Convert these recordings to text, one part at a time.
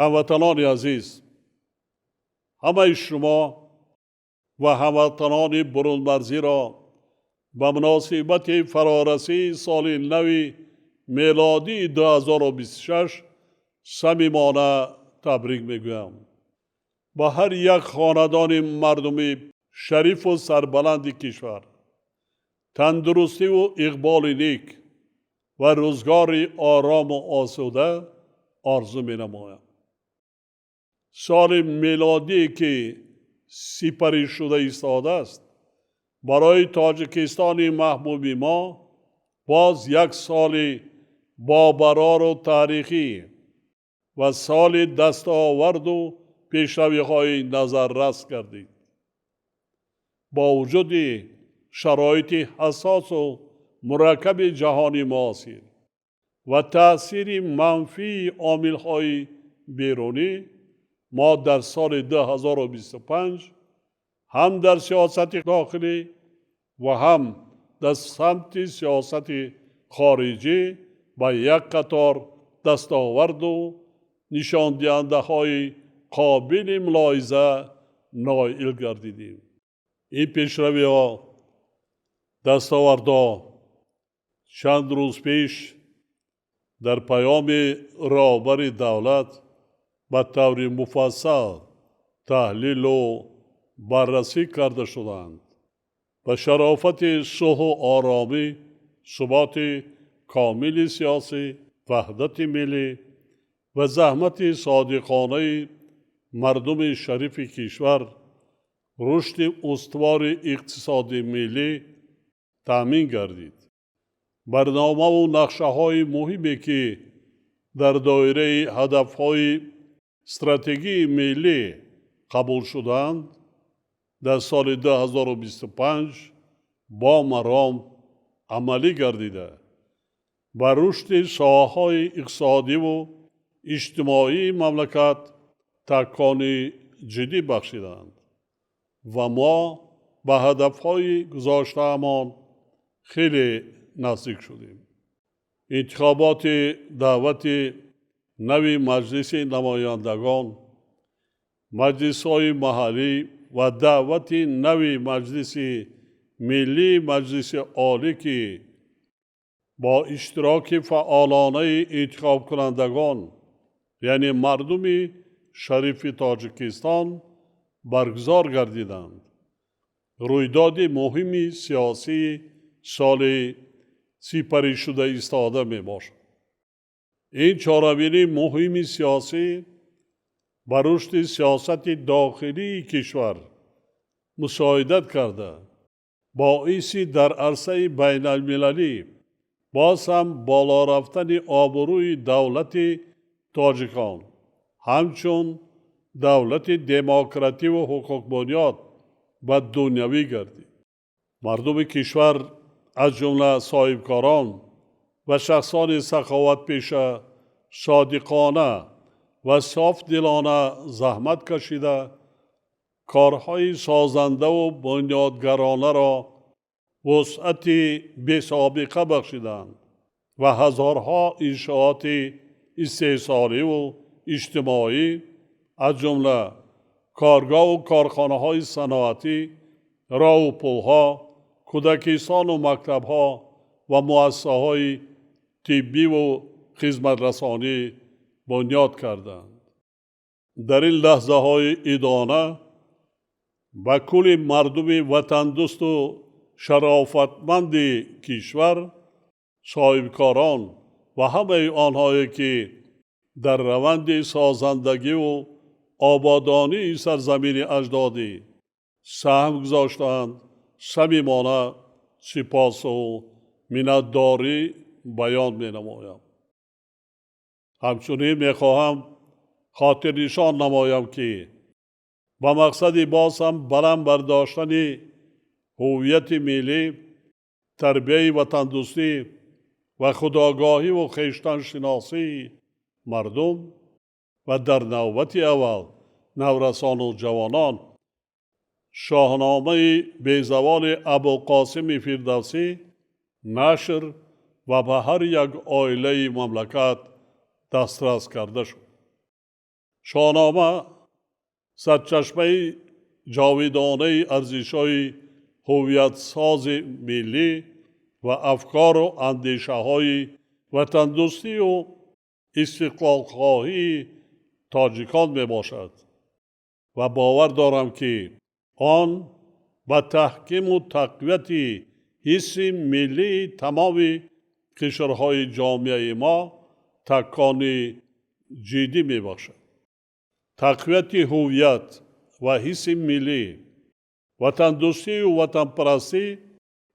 هموطنان عزیز، همه شما و هموطنان برون مرزی را به مناسبت فرارسی سال نو میلادی 2026 صمیمانه تبریک میگویم. با هر یک خاندان مردمی شریف و سربلند کشور تندرستی و اقبال نیک و روزگار آرام و آسوده آرزو می نمایم. سال میلادی که سپری شده ایستاده است برای تاجیکستان محبوب ما باز یک سال بابرار و تاریخی و سال دستاورد و پیشروی‌های نظررس گردید. با وجود شرایط حساس و مرکب جهانی معاصر و تأثیر منفی عامل‌های بیرونی، ما در سال 2025 هم در سیاست داخلی و هم در سمت سیاست خارجی با یک قطار دستاورد و نشان دهنده های قابل ملاحظه نائل گردیدیم. این پیشروی ها، دستاوردها چند روز پیش در پیام رهبر دولت به طور مفصل تحلیل و بررسی کرده شدند. به شرافت صلح و آرامی، ثبات کامل سیاسی، وحدت ملی و زحمت صادقانه مردم شریف کشور، رشد استوار اقتصادی ملی تامین گردید. برنامه و نقشه های مهمی که در دایره هدف های استراتژی ملی قبول شدند در سال 2025 با مرام عملی گردیده بر رشد ساحه‌های اقتصادی و اجتماعی مملکت تکان جدی بخشیدند و ما به هدف‌های گذاشته‌مان خیلی نزدیک شدیم. انتخابات دعوت نوی مجلس نمایندگان، مجلس‌های محلی و دعوت نوی مجلس ملی، مجلس عالی که با اشتراک فعالانه انتخاب کنندگان یعنی مردم شریف تاجیکستان برگزار گردیدند. رویداد مهم سیاسی سال سپری شده ایستاده می باشد. این چهاربینی مهم سیاسی بر رشد سیاست داخلی کشور مساعدت کرده، باعث در عرصه بین المللی باز هم بالا رفتن آبروی دولت تاجیکان همچون دولت دموکراتی و حقوق بنیاد و دنیوی گردید. مردم کشور از جمله صاحبکاران و شخصان سخاوت پیشه صادقانه و صاف دلانه زحمت کشیده کارهای سازنده و بنیادگرانه را وسعت بی سابقه بخشیدند و هزارها انشاءات استحصالی و اجتماعی از جمله کارگاه و کارخانه‌های صنعتی، راه و پل‌ها، کودکستان و مکتب‌ها و مؤسسه‌های طبی و خدمت رسانی بنیاد کردند. در این لحظه های ادانه به کل مردم وطن دوست و شرافتمند کشور، صاحبکاران و همه آنهایی که در روند سازندگی و آبادانی سرزمین اجدادی سهم گذاشتند، صمیمانه سپاس و منتداری بیان می نمایم. همچنین می خواهم خاطر نشان نمایم که با مقصد باز هم بلند برداشتن هویت ملی، تربیت وطن دوستی و خودآگاهی و خویشتن شناسی مردم و در نوبت اول نورسان و جوانان، شاهنامه بیزبان ابوالقاسم فردوسی نشر و به هر یک عائله مملکت دسترس کرده شد. شاهنامه سرچشمه جاویدانه ارزش‌های هویت ساز ملی و افکار و اندیشه های وطن دوستی و استقلال خواهی تاجیکان می باشد و باور دارم که آن با تحکیم و تقویت حس ملی تمام قشرهای جامعه ما تکان جدی می باشد. تقویت هویت و حس ملی، وطن دوستی و وطن پرستی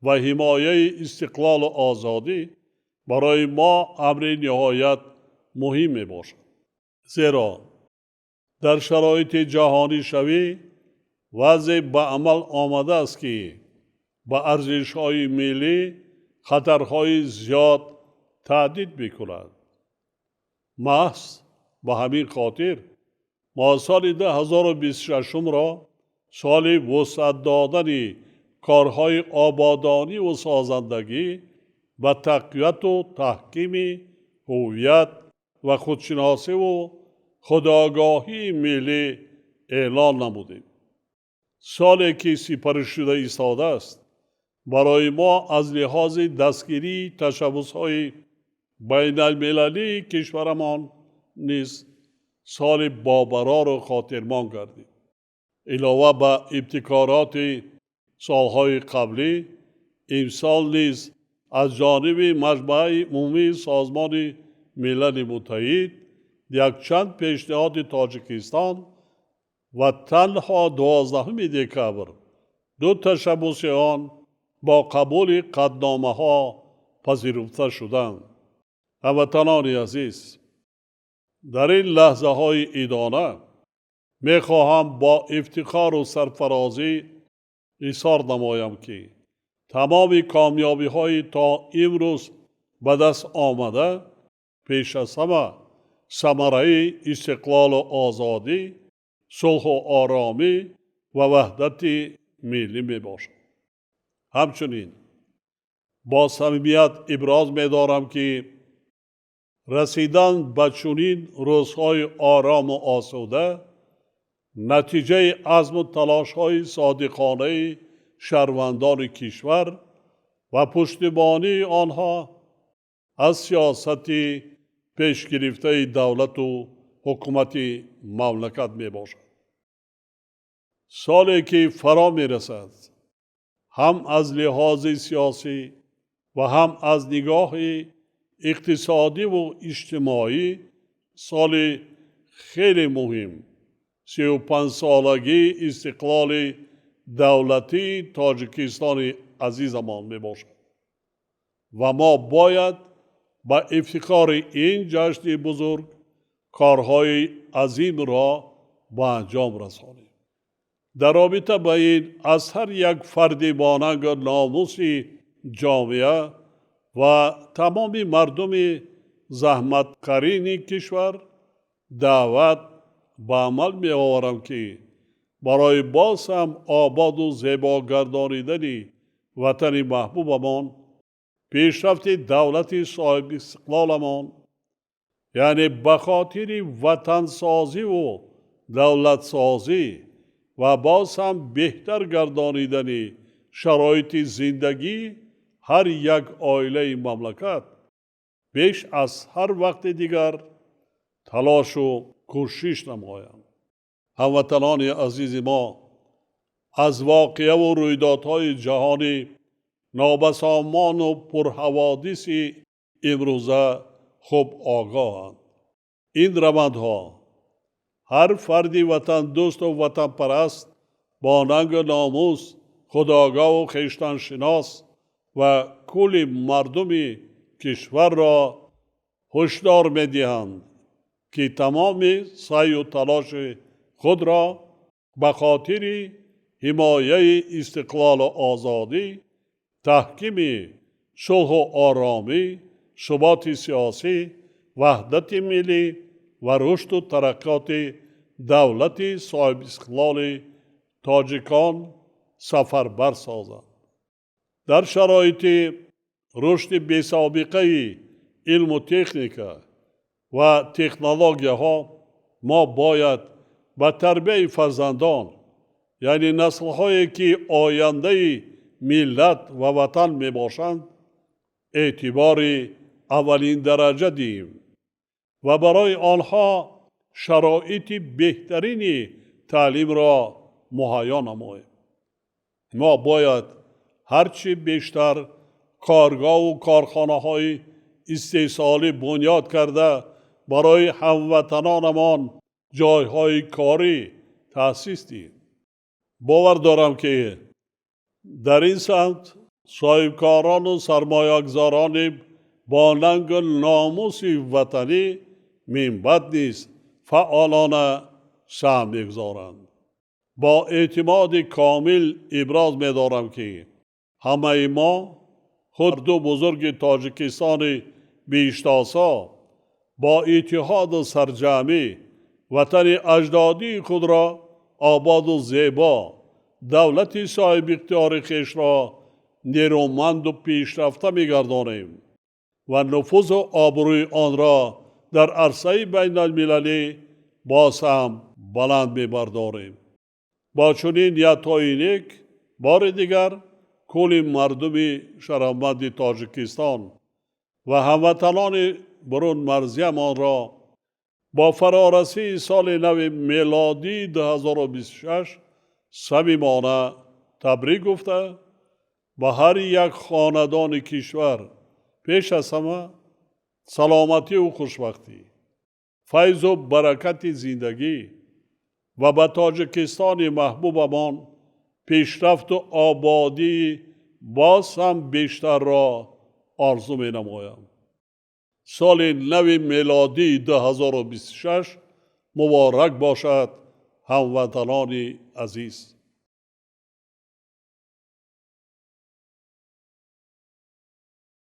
و حمایه استقلال و آزادی برای ما امر نهایت مهم می باشد. زیرا در شرایط جهانی شوی وضع به عمل آمده است که با ارزش‌های ملی خطرهای زیاد تهدید می‌کند. محض به همین خاطر ما سال 2026 را سال وسعت دادن کارهای آبادانی و سازندگی و تقویت و تحکیم هویت و خودشناسی و خودآگاهی ملی اعلان نمودیم. سالی که سپری شده ایستاده است برای ما از لحاظ دستگیری تشبس‌های بین المللی کشورمان نیز سال بابرار و خاطرمان گردید. علاوه بر ابتکارات سالهای قبلی، امسال نیز از جانب مجمع عمومی سازمان ملل متحد یک چند پیشنهاد تاجیکستان و تنها 12 دکبر دو تشبس آن با قبول قطعنامه ها پذیرفته شدند. هموطنان عزیز، در این لحظه های ایدانه می خواهم با افتخار و سرفرازی اظهار نمایم که تمام کامیابی های تا امروز به دست آمده پیش از همه ثمره استقلال و آزادی، صلح و آرامی و وحدت ملی می باشد. همچنین با صمیمیت ابراز می دارم که رسیدن به چنین روزهای آرام و آسوده نتیجه عزم و تلاش های صادقانه شهروندان کشور و پشتیبانی آنها از سیاست پیش گرفته دولت و حکومت مملکت می باشد. سالی که فرا می رسد هم از لحاظ سیاسی و هم از نگاه اقتصادی و اجتماعی سال خیلی مهم 35 سالگی استقلال دولتی تاجیکستان عزیزمان می باشد و ما باید با افتخار این جشن بزرگ کارهای عظیم را به انجام رسانیم. در رابطه با این از هر یک فرد مانند ناموس جامعه و تمام مردم زحمتکارین کشور دعوت به عمل می آورم که برای باز هم آباد و زیبا گردانیدن وطن محبوبمان، پیشرفت دولت صاحب استقلالمان، یعنی به خاطر وطن سازی و دولت سازی و باز هم بهتر گردانیدن شرایط زندگی هر یک عائله مملکت بیش از هر وقت دیگر تلاش و کوشش نمایم. هموطنان عزیز ما از واقعه و رویدادهای جهانی نابسامان و پرحوادث امروزه خوب آگاهند. این روندها هر فردی وطن دوست و وطن پرست با ننگ ناموس، خودآگاه و خویشتن شناس و کل مردم کشور را هشدار می دهند که تمام سعی و تلاش خود را به خاطر حمایه استقلال و آزادی، تحکیم صلح و آرامی، ثبات سیاسی، وحدت ملی و رشد و ترقیات دولت صاحب استقلال تاجیکان سفربر سازند. در شرایط رشد بی‌سابقه علم و تکنیک و تکنولوژی ها ما باید به تربیت فرزندان، یعنی نسل‌هایی که آینده ملت و وطن می باشند، اعتبار اولین درجه دهیم و برای آنها شرایط بهترین تعلیم را مهیا نماییم. ما باید هرچی بیشتر کارگاه و کارخانه های استحصالی بنیاد کرده برای هموطنانمان جایهای کاری تأسیس دهیم. باور دارم که در این سمت صاحبکاران و سرمایه‌گذاران با ننگ و ناموس وطنی من بد نیست فعالانه سهم می‌گذارند. با اعتماد کامل ابراز می‌دارم که همه ما خود دو بزرگ تاجیکستان بیشتاسا با اتحاد و سرجمی وطن اجدادی خود را آباد و زیبا، دولت صاحب اختیار خویش را نیرومند و پیشرفته می‌گردانیم و نفوذ و آبروی آن را در عرصه بین المللی باز هم بلند می‌برداریم. با چنین نیت‌های نیک بار دیگر کل مردم شرفمند تاجیکستان و هموطنان برون مرزیمان را با فرارسی سال نو میلادی 2026 صمیمانه تبریک گفته و هر یک خاندان کشور پیش از همه سلامتی و خوشبختی، فیض و برکت زندگی و به تاجیکستان محبوبمان پیشرفت و آبادی باز هم بیشتر را آرزو می نمایم. سال نو میلادی 2026 مبارک باشد هموطنان عزیز.